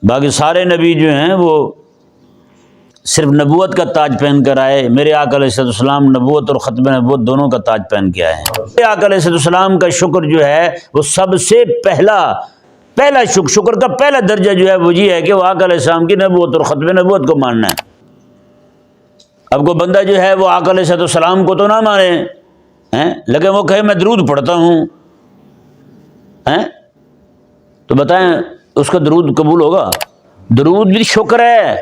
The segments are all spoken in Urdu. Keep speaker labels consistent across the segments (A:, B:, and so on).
A: باقی سارے نبی جو ہیں وہ صرف نبوت کا تاج پہن کر آئے، میرے آقا علیہ السلام نبوت اور ختم نبوت دونوں کا تاج پہن کے آئے ہیں۔ میرے آقا علیہ السلام کا شکر جو ہے وہ سب سے پہلا شکر کا پہلا درجہ جو ہے وہ یہ ہے کہ وہ آقا علیہ السلام کی نبوت اور ختم نبوت کو ماننا ہے۔ اب کوئی بندہ جو ہے وہ آقا علیہ السلام کو تو نہ مانے لیکن وہ کہے میں درود پڑھتا ہوں، تو بتائیں اس کا درود قبول ہوگا؟ درود بھی شکر ہے،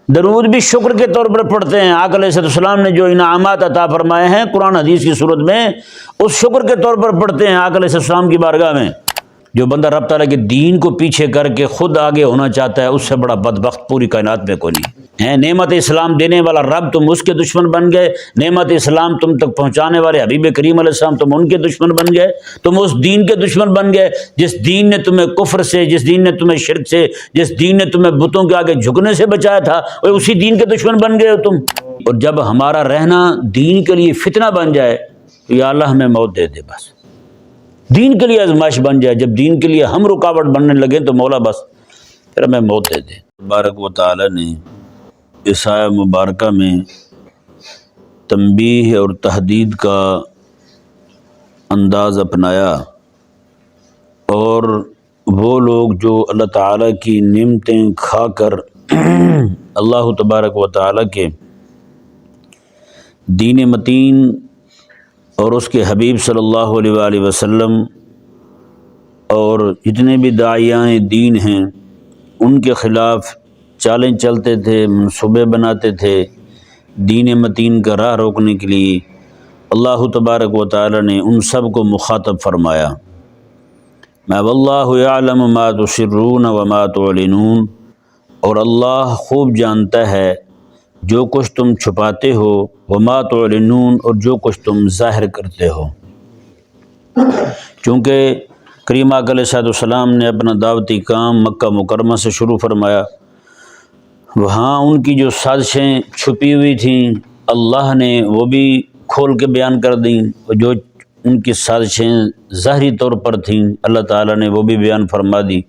A: درود بھی شکر کے طور پر پڑھتے ہیں۔ آقا علیہ السلام نے جو انعامات عطا فرمائے ہیں قرآن حدیث کی صورت میں، اس شکر کے طور پر پڑھتے ہیں آقا علیہ السلام کی بارگاہ میں۔ جو بندہ رب تعالیٰ کے دین کو پیچھے کر کے خود آگے ہونا چاہتا ہے، اس سے بڑا بدبخت پوری کائنات میں کوئی نہیں ہے۔ نعمت اسلام دینے والا رب تم اس کے دشمن بن گئے، نعمت اسلام تم تک پہنچانے والے حبیب کریم علیہ السلام تم ان کے دشمن بن گئے، تم اس دین کے دشمن بن گئے جس دین نے تمہیں کفر سے، جس دین نے تمہیں شرک سے، جس دین نے تمہیں بتوں کے آگے جھکنے سے بچایا تھا، اسی دین کے دشمن بن گئے ہو تم۔ اور جب ہمارا رہنا دین کے لیے فتنہ بن جائے تو یا اللہ ہمیں موت دے دے، بس دین کے لیے آزمائش بن جائے، جب دین کے لیے ہم رکاوٹ بننے لگے تو مولا بس پھر ہمیں موت دے دے۔ تبارک و تعالی نے اس آیہ مبارکہ میں تنبیہ اور تحدید کا انداز اپنایا، اور وہ لوگ جو اللہ تعالیٰ کی نعمتیں کھا کر اللہ تبارک و تعالیٰ کے دین متین اور اس کے حبیب صلی اللہ علیہ وآلہ وسلم اور جتنے بھی داعیان دین ہیں ان کے خلاف چالیں چلتے تھے، منصوبے بناتے تھے دین متین کا راہ روکنے کے لیے، اللہ تبارک و تعالی نے ان سب کو مخاطب فرمایا، ما واللہ یعلم ما تسرون وما تعلنون، اور اللہ خوب جانتا ہے جو کچھ تم چھپاتے ہو، وما تعلنون، اور جو کچھ تم ظاہر کرتے ہو۔ چونکہ کریم آقا علیہ السلام نے اپنا دعوتی کام مکہ مکرمہ سے شروع فرمایا، وہاں ان کی جو سازشیں چھپی ہوئی تھیں اللہ نے وہ بھی کھول کے بیان کر دیں، اور جو ان کی سازشیں ظاہری طور پر تھیں اللہ تعالیٰ نے وہ بھی بیان فرما دی۔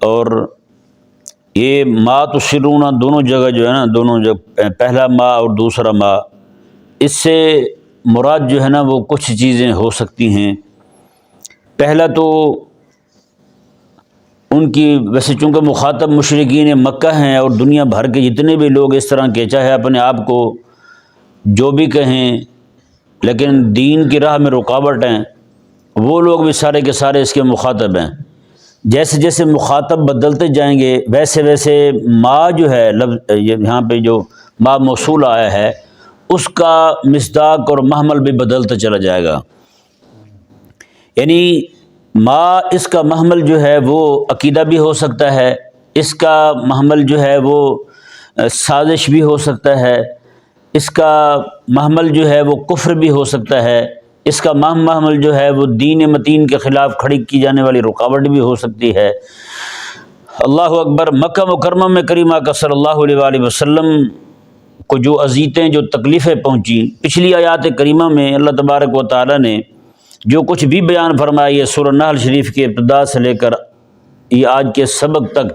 A: اور یہ ما تسرون دونوں جگہ جو ہے نا، دونوں جگہ پہلا ما اور دوسرا ما، اس سے مراد جو ہے نا وہ کچھ چیزیں ہو سکتی ہیں۔ پہلا تو ان کی ویسے چونکہ مخاطب مشرکین مکہ ہیں اور دنیا بھر کے جتنے بھی لوگ اس طرح کے چاہے اپنے آپ کو جو بھی کہیں لیکن دین کی راہ میں رکاوٹ ہیں، وہ لوگ بھی سارے کے سارے اس کے مخاطب ہیں۔ جیسے جیسے مخاطب بدلتے جائیں گے ویسے ویسے ما جو ہے لفظ یہاں پہ جو ما موصول آیا ہے اس کا مصداق اور محمل بھی بدلتا چلا جائے گا، یعنی ما اس کا محمل جو ہے وہ عقیدہ بھی ہو سکتا ہے، اس کا محمل جو ہے وہ سازش بھی ہو سکتا ہے، اس کا محمل جو ہے وہ کفر بھی ہو سکتا ہے، اس کا محمل جو ہے وہ دین متین کے خلاف کھڑی کی جانے والی رکاوٹ بھی ہو سکتی ہے۔ اللہ اکبر۔ مکہ مکرمہ میں کریم آقا صلی اللہ علیہ وآلہ وسلم کو جو اذیتیں جو تکلیفیں پہنچیں، پچھلی آیات کریمہ میں اللہ تبارک و تعالی نے جو کچھ بھی بیان فرمائی ہے سورہ نحل شریف کے ابتدا سے لے کر یہ آج کے سبق تک،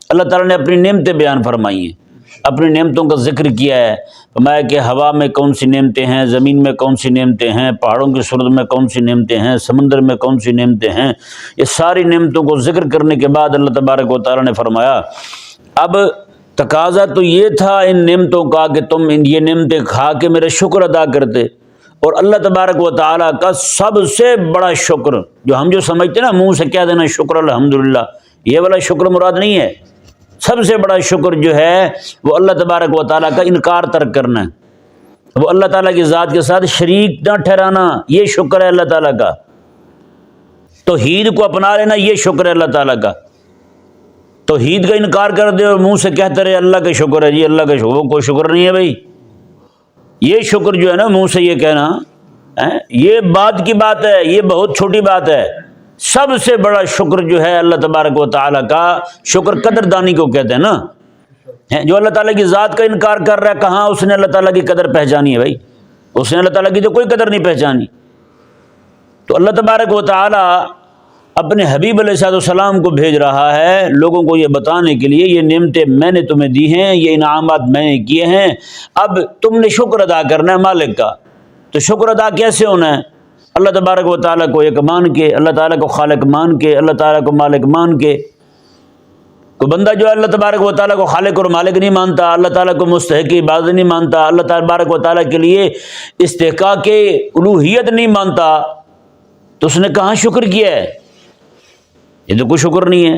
A: اللہ تعالیٰ نے اپنی نعمتیں بیان فرمائی ہیں، اپنی نعمتوں کا ذکر کیا ہے، فرمایا کہ ہوا میں کون سی نعمتیں ہیں، زمین میں کون سی نعمتیں ہیں، پہاڑوں کی صورت میں کون سی نعمتیں ہیں، سمندر میں کون سی نعمتیں ہیں۔ یہ ساری نعمتوں کو ذکر کرنے کے بعد اللہ تبارک و تعالیٰ نے فرمایا اب تقاضا تو یہ تھا ان نعمتوں کا کہ تم یہ نعمتیں کھا کے میرے شکر ادا کرتے، اور اللہ تبارک و تعالیٰ کا سب سے بڑا شکر جو ہم جو سمجھتے ہیں نا منہ سے کہہ دینا شکر الحمدللہ، یہ والا شکر مراد نہیں ہے۔ سب سے بڑا شکر جو ہے وہ اللہ تبارک و تعالیٰ کا انکار ترک کرنا ہے، وہ اللہ تعالیٰ کی ذات کے ساتھ شریک نہ ٹھہرانا، یہ شکر ہے اللہ تعالیٰ کا۔ توحید کو اپنا لینا یہ شکر ہے اللہ تعالیٰ کا۔ توحید کا انکار کر دے اور منہ سے کہتے رہے اللہ کا شکر ہے جی اللہ کا شکر، وہ کوئی شکر نہیں ہے بھائی۔ یہ شکر جو ہے نا منہ سے یہ کہنا یہ بات کی بات ہے، یہ بہت چھوٹی بات ہے۔ سب سے بڑا شکر جو ہے اللہ تبارک و تعالیٰ کا شکر قدردانی کو کہتے ہیں نا۔ جو اللہ تعالیٰ کی ذات کا انکار کر رہا ہے کہاں اس نے اللہ تعالیٰ کی قدر پہچانی ہے بھائی؟ اس نے اللہ تعالیٰ کی تو کوئی قدر نہیں پہچانی۔ تو اللہ تبارک و تعالیٰ اپنے حبیب علیہ السلام کو بھیج رہا ہے لوگوں کو یہ بتانے کے لیے یہ نعمتیں میں نے تمہیں دی ہیں، یہ انعامات میں نے کیے ہیں، اب تم نے شکر ادا کرنا ہے مالک کا۔ تو شکر ادا کیسے ہونا ہے؟ اللہ تبارک و تعالیٰ کو ایک مان کے، اللہ تعالیٰ کو خالق مان کے، اللہ تعالیٰ کو مالک مان کے۔ کوئی بندہ جو ہے اللہ تبارک و تعالیٰ کو خالق اور مالک نہیں مانتا، اللہ تعالیٰ کو مستحق عبادت نہیں مانتا، اللہ تبارک و تعالیٰ کے لیے استحقاق الوہیت نہیں مانتا، تو اس نے کہاں شکر کیا ہے؟ یہ تو کوئی شکر نہیں ہے۔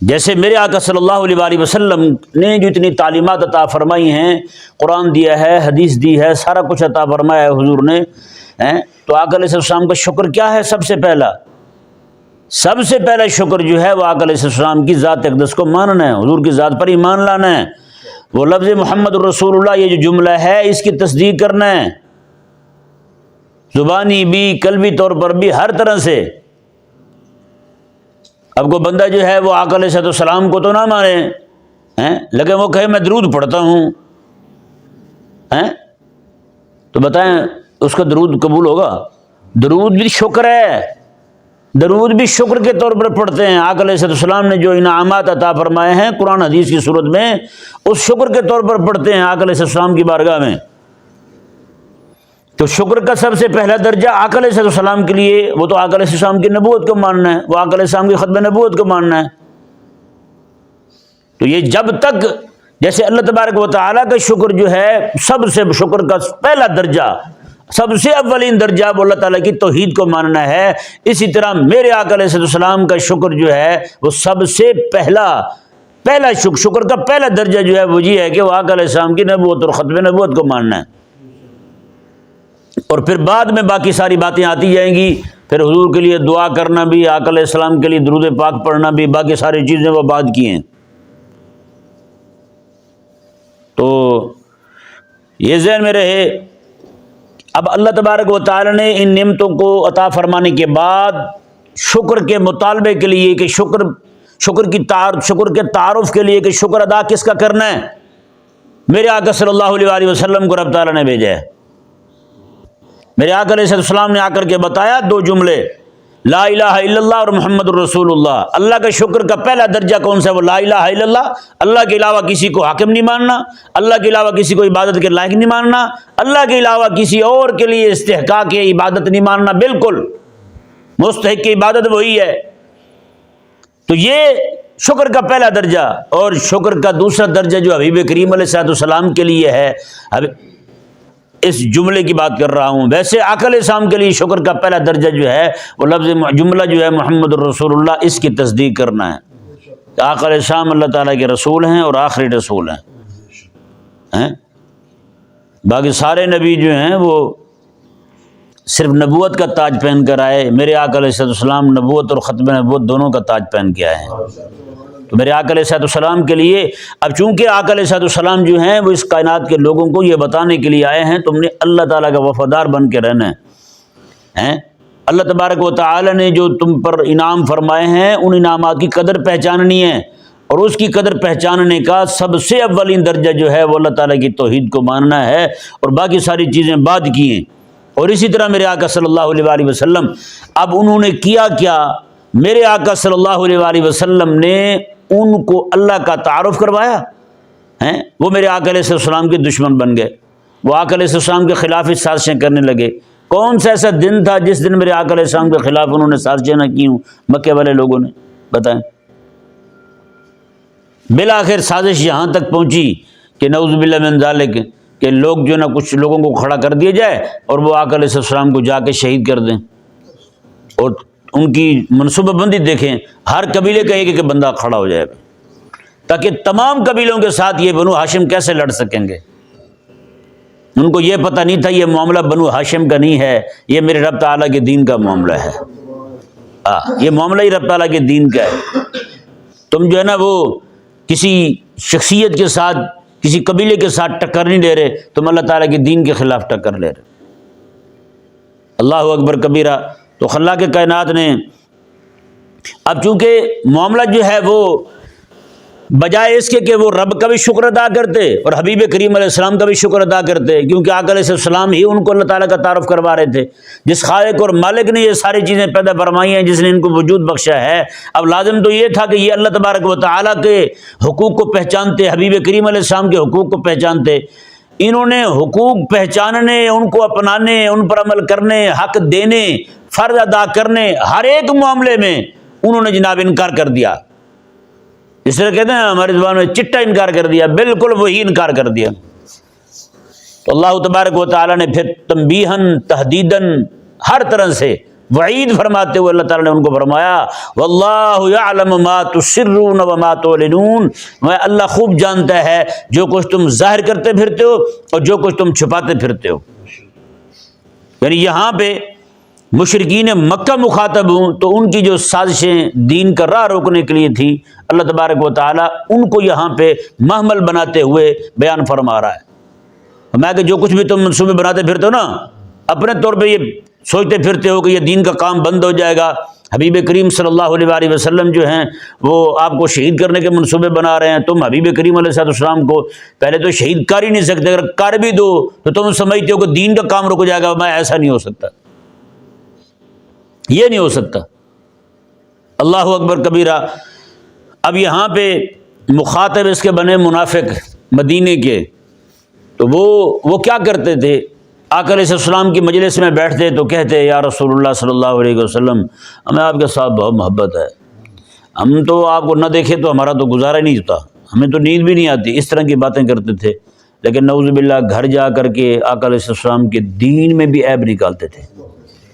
A: جیسے میرے آقا صلی اللہ علیہ وآلہ وسلم نے جو اتنی تعلیمات عطا فرمائی ہیں، قرآن دیا ہے، حدیث دی ہے، سارا کچھ عطا فرمایا ہے حضور نے، تو آقا علیہ السلام کا شکر کیا ہے؟ سب سے پہلا شکر جو ہے وہ آقا علیہ السلام کی ذات اقدس کو ماننا ہے، حضور کی ذات پر ایمان لانا ہے، وہ لفظ محمد الرسول اللہ یہ جو جملہ ہے اس کی تصدیق کرنا ہے، زبانی بھی قلبی طور پر بھی ہر طرح سے۔ اب کوئی بندہ جو ہے وہ آقا علیہ السلام کو تو نہ مانے، لیکن وہ کہے میں درود پڑھتا ہوں، تو بتائیں اس کا درود قبول ہوگا؟ درود بھی شکر ہے، درود بھی شکر کے طور پر پڑھتے ہیں۔ آقا علیہ السلام نے جو انعامات عطا فرمائے ہیں قرآن حدیث کی صورت میں، اس شکر کے طور پر پڑھتے ہیں آقا علیہ السلام کی بارگاہ میں۔ تو شکر کا سب سے پہلا درجہ آقا علیہ السلام کے لیے، وہ تو آقا علیہ السلام کی نبوت کو ماننا ہے، وہ آقا علیہ السلام کی ختم نبوت کو ماننا ہے۔ تو یہ جب تک جیسے اللہ تبارک و تعالیٰ کا شکر جو ہے سب سے شکر کا پہلا درجہ، سب سے اولین درجہ وہ اللہ تعالیٰ کی توحید کو ماننا ہے، اسی طرح میرے آقا علیہ السلام کا شکر جو ہے وہ سب سے پہلا شکر کا پہلا درجہ جو ہے وہ یہ ہے کہ وہ آقا علیہ السلام کی نبوت اور ختم نبوت کو ماننا ہے۔ اور پھر بعد میں باقی ساری باتیں آتی جائیں گی، پھر حضور کے لیے دعا کرنا بھی، آقا علیہ السلام کے لیے درود پاک پڑھنا بھی، باقی ساری چیزیں وہ بعد کی ہیں۔ تو یہ ذہن میں رہے۔ اب اللہ تبارک و تعالی نے ان نعمتوں کو عطا فرمانے کے بعد شکر کے مطالبے کے لیے کہ شکر کے تعارف کے لیے کہ شکر ادا کس کا کرنا ہے، میرے آقا صلی اللہ علیہ وآلہ وسلم کو رب تعالیٰ نے بھیجا ہے۔ میرے آقا علیہ السلام نے آ کر کے بتایا دو جملے، لا الہ الا اللہ اور محمد الرسول اللہ۔ اللہ کا شکر کا پہلا درجہ کون سا ہے؟ وہ لا الہ الا اللہ، اللہ کے علاوہ کسی کو حاکم نہیں ماننا، اللہ کے علاوہ کسی کو عبادت کے لائق نہیں ماننا، اللہ کے علاوہ کسی اور کے لیے استحقاق عبادت نہیں ماننا، بالکل مستحق کی عبادت وہی ہے۔ تو یہ شکر کا پہلا درجہ، اور شکر کا دوسرا درجہ جو حبیب کریم علیہ السلام کے لیے ہے، اس جملے کی بات کر رہا ہوں۔ ویسے آقا علیہ السلام کے لیے شکر کا پہلا درجہ جو ہے وہ لفظ جملہ جو ہے محمد الرسول اللہ، اس کی تصدیق کرنا ہے کہ آقا علیہ السلام اللہ تعالیٰ کے رسول ہیں اور آخری رسول ہیں۔ باقی سارے نبی جو ہیں وہ صرف نبوت کا تاج پہن کر آئے، میرے آقا علیہ السلام نبوت اور ختم نبوت دونوں کا تاج پہن کے آئے ہیں۔ تو میرے آقا علیہ السلام کے لیے اب چونکہ آقا علیہ السلام جو ہیں وہ اس کائنات کے لوگوں کو یہ بتانے کے لیے آئے ہیں تم نے اللہ تعالیٰ کا وفادار بن کے رہنا ہے۔ اللہ تبارک و تعالیٰ نے جو تم پر انعام فرمائے ہیں ان انعامات کی قدر پہچاننی ہے، اور اس کی قدر پہچاننے کا سب سے اولین درجہ جو ہے وہ اللہ تعالیٰ کی توحید کو ماننا ہے، اور باقی ساری چیزیں بعد کی ہیں۔ اور اسی طرح میرے آقا صلی اللہ علیہ وآلہ وسلم، اب انہوں نے کیا کیا؟ میرے آقا صلی اللہ علیہ وآلہ وسلم نے ان کو اللہ کا تعارف کروایا ہے۔ وہ میرے آقا علیہ السلام کے دشمن بن گئے، وہ آقا علیہ السلام کے خلاف سازشیں کرنے لگے۔ کون سا ایسا دن تھا جس دن میرے آقا علیہ السلام کے خلاف انہوں نے سازشیں نہ کی ہوں مکے والے لوگوں نے؟ بتائیں۔ بالآخر سازش یہاں تک پہنچی کہ نعوذ باللہ من ذالک کہ لوگ جو نا کچھ لوگوں کو کھڑا کر دیا جائے اور وہ آقا علیہ السلام کو جا کے شہید کر دیں، اور ان کی منصوبہ بندی دیکھیں، ہر قبیلے کا ایک ایک بندہ کھڑا ہو جائے تاکہ تمام قبیلوں کے ساتھ یہ بنو ہاشم کیسے لڑ سکیں گے۔ ان کو یہ پتہ نہیں تھا یہ معاملہ بنو ہاشم کا نہیں ہے، یہ میرے رب تعالیٰ کے دین کا معاملہ ہے۔ یہ معاملہ ہی رب تعالیٰ کے دین کا ہے۔ تم جو ہے نا وہ کسی شخصیت کے ساتھ کسی قبیلے کے ساتھ ٹکر نہیں لے رہے، تم اللہ تعالیٰ کے دین کے خلاف ٹکر لے رہے۔ اللہ اکبر کبیرہ۔ تو اللہ کے کائنات نے اب چونکہ معاملہ جو ہے وہ بجائے اس کے کہ وہ رب کا بھی شکر ادا کرتے اور حبیب کریم علیہ السلام کا بھی شکر ادا کرتے، کیونکہ آقا علیہ السلام ہی ان کو اللہ تعالیٰ کا تعارف کروا رہے تھے۔ جس خالق اور مالک نے یہ ساری چیزیں پیدا فرمائی ہیں، جس نے ان کو وجود بخشا ہے، اب لازم تو یہ تھا کہ یہ اللہ تبارک و تعالیٰ کے حقوق کو پہچانتے، حبیب کریم علیہ السلام کے حقوق کو پہچانتے۔ انہوں نے حقوق پہچاننے، ان کو اپنانے، ان پر عمل کرنے، حق دینے، فرض ادا کرنے، ہر ایک معاملے میں انہوں نے جناب انکار کر دیا۔ اس طرح کہتے ہیں ہماری زبان میں چٹا انکار کر دیا، بالکل وہی انکار کر دیا۔ تو اللہ تبارک و تعالیٰ نے پھر تنبیہاً تحدیداً ہر طرح سے وعید فرماتے ہوئے اللہ تعالیٰ نے ان کو فرمایا واللہ یعلم ما تسرون وما تعلنون، میں اللہ خوب جانتا ہے جو کچھ تم ظاہر کرتے پھرتے ہو اور جو کچھ تم چھپاتے پھرتے ہو۔ یعنی یہاں پہ مشرکین مکہ مخاطب ہوں تو ان کی جو سازشیں دین کا راہ روکنے کے لیے تھی، اللہ تبارک و تعالیٰ ان کو یہاں پہ محمل بناتے ہوئے بیان فرما رہا ہے۔ میں کہ جو کچھ بھی تم منصوبے بناتے پھرتے ہو نا، اپنے طور پہ یہ سوچتے پھرتے ہو کہ یہ دین کا کام بند ہو جائے گا، حبیب کریم صلی اللہ علیہ وآلہ وسلم جو ہیں وہ آپ کو شہید کرنے کے منصوبے بنا رہے ہیں، تم حبیب کریم علیہ السلام کو پہلے تو شہید کر ہی نہیں سکتے، اگر کر بھی دو تو تم سمجھتے ہو کہ دین کا کام رک جائے گا۔ میں ایسا نہیں ہو سکتا، یہ نہیں ہو سکتا۔ اللہ اکبر کبیرہ۔ اب یہاں پہ مخاطب اس کے بنے منافق مدینے کے، تو وہ کیا کرتے تھے؟ آقا علیہ السلام کی مجلس میں بیٹھتے تو کہتے یا رسول اللہ صلی اللہ علیہ وسلم، ہمیں آپ کے ساتھ بہت محبت ہے، ہم تو آپ کو نہ دیکھے تو ہمارا تو گزارا ہی نہیں ہوتا، ہمیں تو نیند بھی نہیں آتی، اس طرح کی باتیں کرتے تھے۔ لیکن نعوذ باللہ گھر جا کر کے آقا علیہ السلام کے دین میں بھی عیب نکالتے تھے،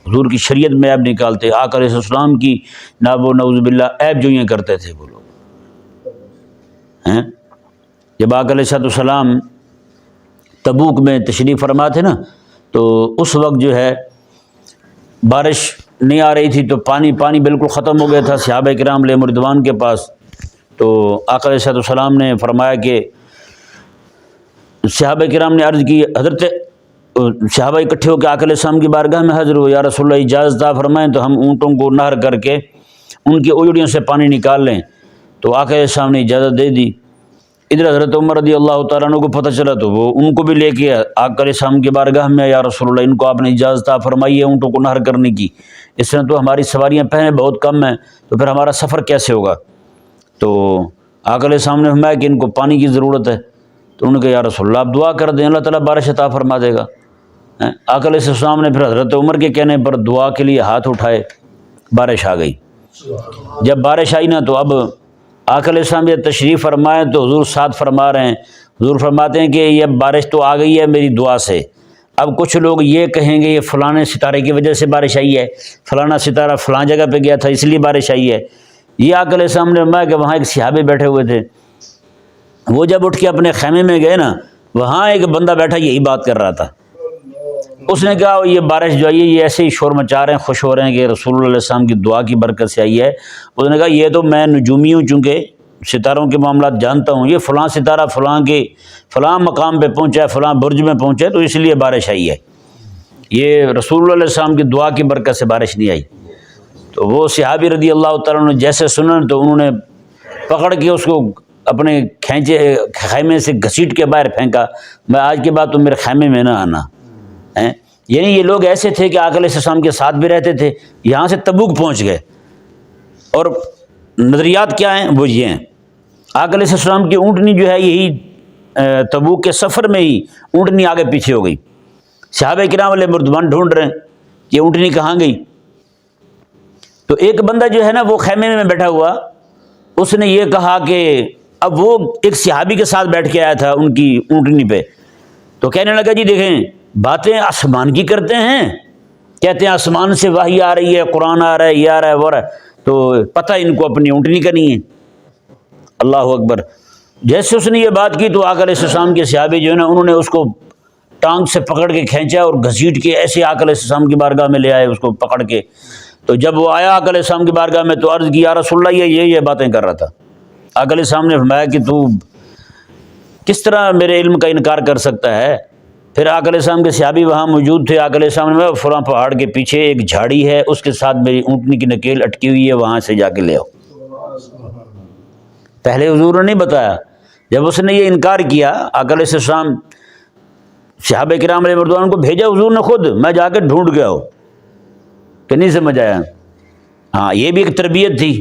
A: حضور کی شریعت میں عیب نکالتے، آقا علیہ السلام کی نعوذ باللہ عیب جوئیاں کرتے تھے وہ لوگ۔ جب آقا علیہ السلام تبوک میں تشریف فرما تھے نا، تو اس وقت جو ہے بارش نہیں آ رہی تھی، تو پانی بالکل ختم ہو گیا تھا صحابہ کرام علیہم رضوان کے پاس۔ تو آقا علیہ السلام نے فرمایا کہ صحابہ کرام نے عرض کی، حضرت صحابہ اکٹھے ہو کے آقا علیہ السلام کی بارگاہ میں حاضر ہو، یا رسول اللہ اجازت عطا فرمائیں تو ہم اونٹوں کو نہر کر کے ان کی اوجڑیوں سے پانی نکال لیں۔ تو آقا علیہ السلام نے اجازت دے دی۔ ادھر حضرت عمر رضی اللہ تعالیٰ عنہ کو پتہ چلا تو وہ ان کو بھی لے کے آقا علیہ السلام کی بارگاہ میں، یا رسول اللہ ان کو آپ نے اجازت عطا فرمائی ہے اونٹوں کو نہر کرنے کی، اس طرح تو ہماری سواریاں پہلے بہت کم ہیں، تو پھر ہمارا سفر کیسے ہوگا؟ تو آقا علیہ السلام نے فرمایا کہ ان کو پانی کی ضرورت ہے، تو انہوں نے کہا یا رسول اللہ آپ دعا کر دیں، اللہ تعالیٰ بارش عطا فرما دے گا۔ آقا علیہ السلام نے پھر حضرت عمر کے کہنے پر دعا کے لیے ہاتھ اٹھائے، بارش آ گئی۔ جب بارش آئی نا تو اب آقا علیہ السلام جب تشریف فرمائے تو حضور ساتھ فرما رہے ہیں، حضور فرماتے ہیں کہ یہ بارش تو آ گئی ہے میری دعا سے، اب کچھ لوگ یہ کہیں گے یہ فلاں ستارے کی وجہ سے بارش آئی ہے، فلانا ستارہ فلاں جگہ پہ گیا تھا اس لیے بارش آئی ہے۔ یہ آقا علیہ السلام نے فرمایا کہ وہاں ایک صحابی بیٹھے ہوئے تھے، وہ جب اٹھ کے اپنے خیمے میں گئے نا، وہاں ایک بندہ بیٹھا یہی بات کر رہا تھا۔ اس نے کہا یہ بارش جو آئی ہے یہ ایسے ہی شور مچا رہے ہیں، خوش ہو رہے ہیں کہ رسول اللہ علیہ السلام کی دعا کی برکت سے آئی ہے۔ اس نے کہا یہ تو میں نجومی ہوں، چونکہ ستاروں کے معاملات جانتا ہوں، یہ فلاں ستارہ فلاں مقام پہ پہنچا ہے، فلاں برج میں پہنچا ہے تو اس لیے بارش آئی ہے، یہ رسول اللہ علیہ السلام کی دعا کی برکت سے بارش نہیں آئی۔ تو وہ صحابی رضی اللہ تعالیٰ نے جیسے سنا تو انہوں نے پکڑ کے اس کو اپنے خیمے سے گھسیٹ کے باہر پھینکا، میں آج کے بعد تم میرے خیمے میں نہ آنا۔ یعنی یہ لوگ ایسے تھے کہ آقا علیہ السلام کے ساتھ بھی رہتے تھے، یہاں سے تبوک پہنچ گئے، اور نظریات کیا ہیں وہ یہ ہیں۔ آقا علیہ السلام کی اونٹنی جو ہے یہی تبوک کے سفر میں ہی اونٹنی آگے پیچھے ہو گئی، صحابہ کرام علیہ رضوان ڈھونڈ رہے ہیں کہ اونٹنی کہاں گئی۔ تو ایک بندہ جو ہے نا وہ خیمے میں بیٹھا ہوا، اس نے یہ کہا کہ اب وہ ایک صحابی کے ساتھ بیٹھ کے آیا تھا ان کی اونٹنی پہ، تو کہنے لگا جی دیکھیں باتیں آسمان کی کرتے ہیں، کہتے ہیں آسمان سے وحی آ رہی ہے، قرآن آ رہا ہے، یہ آ رہا ہے وہ آ رہا ہے، تو پتہ ان کو اپنی اونٹنی کا نہیں ہے۔ اللہ اکبر۔ جیسے اس نے یہ بات کی تو آقا علیہ السلام کے صحابی جو ہے نا انہوں نے اس کو ٹانگ سے پکڑ کے کھینچا اور گھسیٹ کے ایسے آقا علیہ السلام کی بارگاہ میں لے آئے اس کو پکڑ کے۔ تو جب وہ آیا آقا علیہ السلام کی بارگاہ میں تو عرض کی یا رسول اللہ یہ باتیں کر رہا تھا۔ آقا علیہ السلام نے فرمایا کہ تو کس طرح میرے علم کا انکار کر سکتا ہے؟ پھر آقا علیہ السلام کے صحابی وہاں موجود تھے، آقا علیہ السلام نے فلاں پہاڑ کے پیچھے ایک جھاڑی ہے اس کے ساتھ میری اونٹنی کی نکیل اٹکی ہوئی ہے، وہاں سے جا کے لے آؤ۔ پہلے حضور نے نہیں بتایا. جب اس نے یہ انکار کیا آقا علیہ السلام صحابہ کرام علیہ رضوان کو بھیجا حضور نے خود, میں جا کے ڈھونڈ گیا ہو, کہ نہیں سمجھ آیا. ہاں یہ بھی ایک تربیت تھی,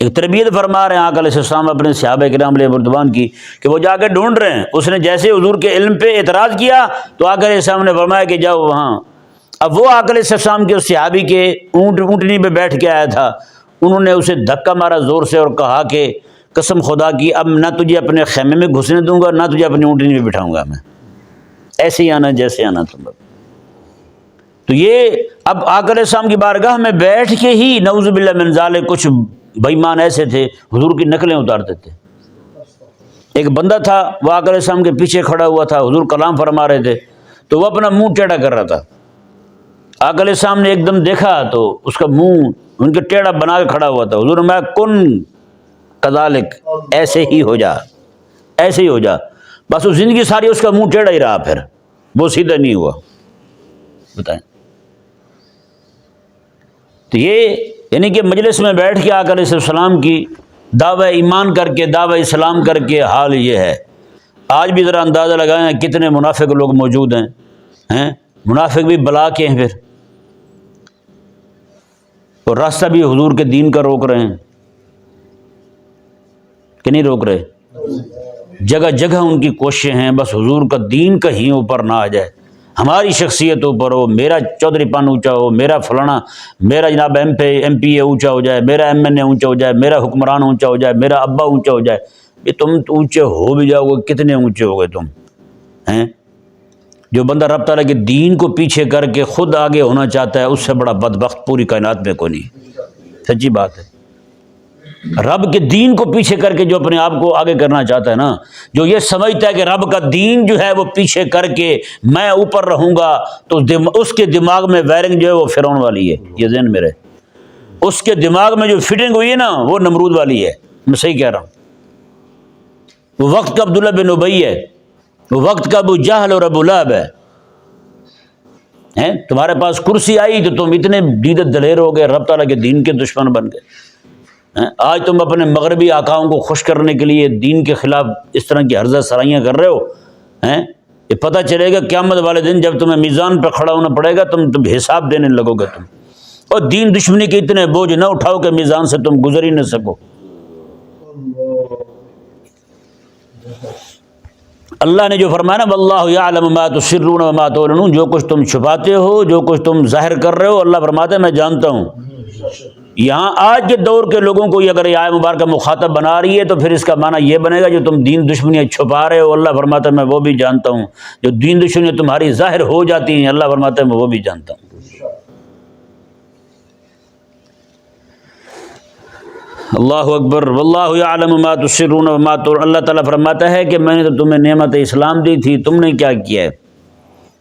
A: ایک تربیت فرما رہے ہیں آقا علیہ السلام اپنے صحابہ کرام علیہ رضوان کی, کہ وہ جا کے ڈھونڈ رہے ہیں. اس نے جیسے حضور کے علم پہ اعتراض کیا تو آقا علیہ السلام نے فرمایا کہ جاؤ وہاں. اب وہ آقا علیہ السلام کے اس صحابی کے اونٹنی پہ بیٹھ کے آیا تھا, انہوں نے اسے دھکا مارا زور سے اور کہا کہ قسم خدا کی اب نہ تجھے اپنے خیمے میں گھسنے دوں گا نہ تجھے اپنی اونٹنی میں بٹھاؤں گا, میں ایسے ہی آنا جیسے آنا تم. تو یہ اب آقا علیہ السلام کی بارگاہ میں بیٹھ کے ہی نعوذ باللہ من ذالک کچھ بےمان ایسے تھے حضور کی نقلیں اتارتے تھے. ایک بندہ تھا وہ آقا علیہ السلام کے پیچھے کھڑا ہوا تھا, حضور کلام فرما رہے تھے تو وہ اپنا منہ ٹیڑھا کر رہا تھا. آقا علیہ السلام نے ایک دم دیکھا تو اس کا منہ ان کے ٹیڑھا بنا کے کھڑا ہوا تھا. حضور نے میں کن کذالک, ایسے ہی ہو جا, ایسے ہی ہو جا. بس وہ زندگی ساری اس کا منہ ٹیڑھا ہی رہا, پھر وہ سیدھا نہیں ہوا. بتائیں. تو یہ یعنی کہ مجلس میں بیٹھ کے آقا علیہ السلام کی دعوی ایمان کر کے دعوی اسلام کر کے حال یہ ہے. آج بھی ذرا اندازہ لگائیں کتنے منافق لوگ موجود ہیں, منافق بھی بلا کے ہیں پھر, اور راستہ بھی حضور کے دین کا روک رہے ہیں کہ نہیں روک رہے. جگہ جگہ ان کی کوششیں ہیں بس حضور کا دین کہیں اوپر نہ آ جائے, ہماری شخصیت اوپر ہو, میرا چودھری پن اونچا ہو, میرا فلانا, میرا جناب ایم پی اے اونچا ہو جائے, میرا ایم این اے اونچا ہو جائے, میرا حکمران اونچا ہو جائے, میرا ابا اونچا ہو جائے. یہ تم اونچے ہو بھی جاؤ گے, کتنے اونچے ہو گئے تم ہیں. جو بندہ رب تعالیٰ کے دین کو پیچھے کر کے خود آگے ہونا چاہتا ہے اس سے بڑا بدبخت پوری کائنات میں کوئی نہیں. سچی بات ہے. رب کے دین کو پیچھے کر کے جو اپنے آپ کو آگے کرنا چاہتا ہے نا, جو یہ سمجھتا ہے کہ رب کا دین جو ہے وہ پیچھے کر کے میں اوپر رہوں گا, تو اس کے دماغ میں وائرنگ جو ہے وہ فرعون والی ہے. یہ ذہن میں رہے, اس کے دماغ میں جو فٹنگ ہوئی ہے نا وہ نمرود والی ہے. میں صحیح کہہ رہا ہوں. وہ وقت کا عبداللہ بن ابی ہے, وہ وقت کا ابو جہل اور ابو لہب ہے. تمہارے پاس کرسی آئی تو تم اتنے دیدت دلیر ہو گئے, رب تعالیٰ کے دین کے دشمن بن گئے. آج تم اپنے مغربی آقاؤں کو خوش کرنے کے لیے دین کے خلاف اس طرح کی ہرزہ سرائیاں کر رہے ہو. یہ پتہ چلے گا قیامت والے دن جب تمہیں میزان پہ کھڑا ہونا پڑے گا تم حساب دینے لگو گے تم. اور دین دشمنی کے اتنے بوجھ نہ اٹھاؤ کہ میزان سے تم گزر ہی نہ سکو. اللہ نے جو فرمایا نا واللہ یعلم ما تسرون وما تعلنون, جو کچھ تم چھپاتے ہو جو کچھ تم ظاہر کر رہے ہو اللہ فرماتا ہے میں جانتا ہوں. یہاں آج کے دور کے لوگوں کو اگر یہ آیت مبارکہ مخاطب بنا رہی ہے تو پھر اس کا معنی یہ بنے گا جو تم دین دشمنیاں چھپا رہے ہو اللہ فرماتا ہے میں وہ بھی جانتا ہوں. جو دین دشمنیاں تمہاری ظاہر ہو جاتی ہیں اللہ فرماتا ہے میں وہ بھی جانتا ہوں. اللہ اکبر. واللہ یعلم ما تسرون وما تعلنون. اللہ تعالیٰ فرماتا ہے کہ میں نے تو تمہیں نعمت اسلام دی تھی, تم نے کیا کیا ہے.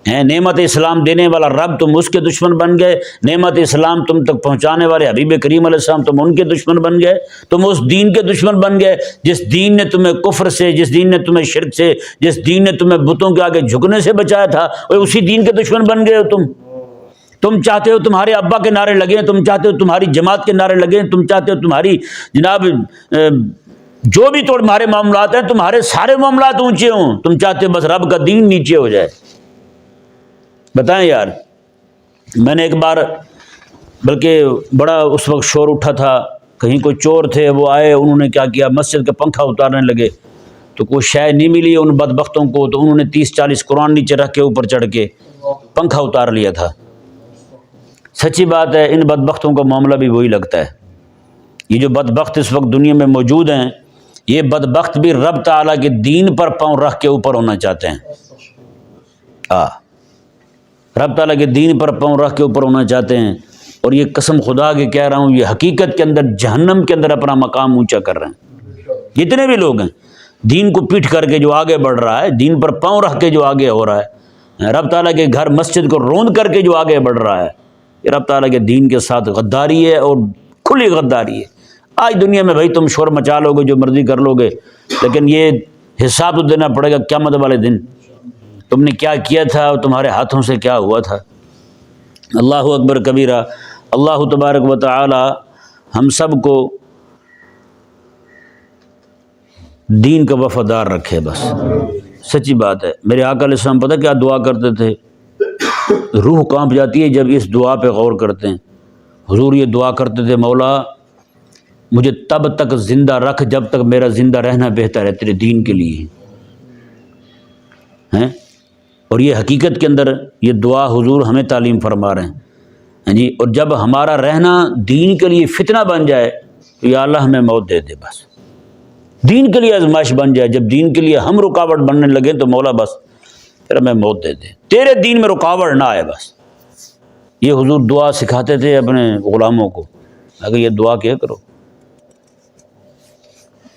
A: نعمت اسلام دینے والا رب تم اس کے دشمن بن گئے, نعمت اسلام تم تک پہنچانے والے حبیب کریم علیہ السلام تم ان کے دشمن بن گئے, تم اس دین کے دشمن بن گئے جس دین نے تمہیں کفر سے, جس دین نے تمہیں شرک سے, جس دین نے تمہیں بتوں کے آگے جھکنے سے بچایا تھا اسی دین کے دشمن بن گئے ہو تم چاہتے ہو تمہارے ابا کے نعرے لگیں, تم چاہتے ہو تمہاری جماعت کے نعرے لگیں, تم چاہتے ہو تمہاری جناب جو بھی تمہارے معاملات ہیں تمہارے سارے معاملات اونچے ہوں, تم چاہتے ہو بس رب کا دین نیچے ہو جائے. بتائیں یار, میں نے ایک بار بلکہ بڑا اس وقت شور اٹھا تھا, کہیں کوئی چور تھے وہ آئے, انہوں نے کیا کیا مسجد کا پنکھا اتارنے لگے تو کوئی شے نہیں ملی ان بدبختوں کو, تو انہوں نے 30-40 قرآن نیچے رکھ کے اوپر چڑھ کے پنکھا اتار لیا تھا. سچی بات ہے ان بدبختوں کا معاملہ بھی وہی لگتا ہے. یہ جو بدبخت اس وقت دنیا میں موجود ہیں یہ بدبخت بھی رب تعالیٰ کے دین پر پاؤں رکھ کے اوپر ہونا چاہتے ہیں. رب تعالیٰ کے دین پر پاؤں رکھ کے اوپر ہونا چاہتے ہیں, اور یہ قسم خدا کے کہہ رہا ہوں یہ حقیقت کے اندر جہنم کے اندر اپنا مقام اونچا کر رہے ہیں. جتنے بھی لوگ ہیں دین کو پیٹ کر کے جو آگے بڑھ رہا ہے, دین پر پاؤں رکھ کے جو آگے ہو رہا ہے, رب تعالیٰ کے گھر مسجد کو روند کر کے جو آگے بڑھ رہا ہے, یہ رب تعالیٰ کے دین کے ساتھ غداری ہے اور کھلی غداری ہے. آج دنیا میں بھائی تم شور مچا لو گے جو مرضی کر لو گے, لیکن یہ حساب تو دینا پڑے گا قیامت والے دن. تم نے کیا کیا تھا اور تمہارے ہاتھوں سے کیا ہوا تھا. اللہ اکبر کبیرہ. اللہ تبارک و تعالی ہم سب کو دین کا وفادار رکھے بس، سچی بات ہے۔ میرے آقا علیہ السلام پتہ کیا دعا کرتے تھے؟ روح کانپ جاتی ہے جب اس دعا پہ غور کرتے ہیں۔ حضور یہ دعا کرتے تھے، مولا مجھے تب تک زندہ رکھ جب تک میرا زندہ رہنا بہتر ہے تیرے دین کے لیے ہیں۔ اور یہ حقیقت کے اندر یہ دعا حضور ہمیں تعلیم فرما رہے ہیں جی۔ اور جب ہمارا رہنا دین کے لیے فتنہ بن جائے تو یا اللہ ہمیں موت دے دے بس، دین کے لیے آزمائش بن جائے، جب دین کے لیے ہم رکاوٹ بننے لگیں تو مولا بس پھر ہمیں موت دے دے، تیرے دین میں رکاوٹ نہ آئے بس۔ یہ حضور دعا سکھاتے تھے اپنے غلاموں کو، اگر یہ دعا کیا کرو۔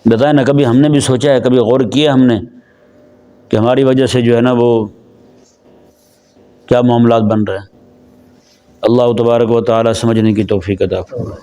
A: بتائیں نا، کبھی ہم نے بھی سوچا ہے، کبھی غور کیا ہم نے کہ ہماری وجہ سے جو ہے نا وہ کیا معاملات بن رہے ہیں؟ اللہ تبارک و تعالی سمجھنے کی توفیق عطا فرمائے۔